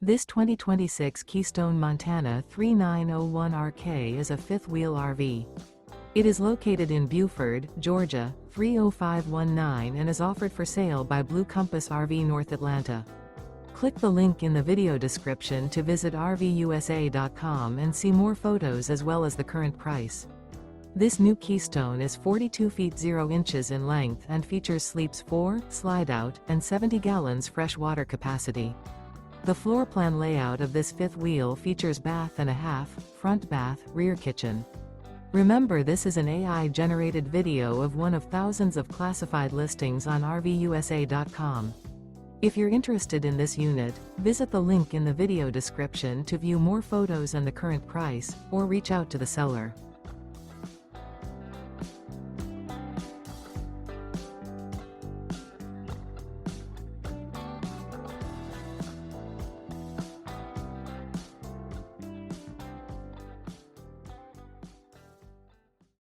This 2026 Keystone Montana 3901RK is a fifth-wheel RV. It is located in Buford, Georgia, 30519 and is offered for sale by Blue Compass RV North Atlanta. Click the link in the video description to visit RVUSA.com and see more photos as well as the current price. This new Keystone is 42 feet 0 inches in length and features sleeps 4, slide-out, and 70 gallons fresh water capacity. The floor plan layout of this fifth wheel features bath and a half, front bath, rear kitchen. Remember, this is an AI-generated video of one of thousands of classified listings on RVUSA.com. If you're interested in this unit, visit the link in the video description to view more photos and the current price, or reach out to the seller.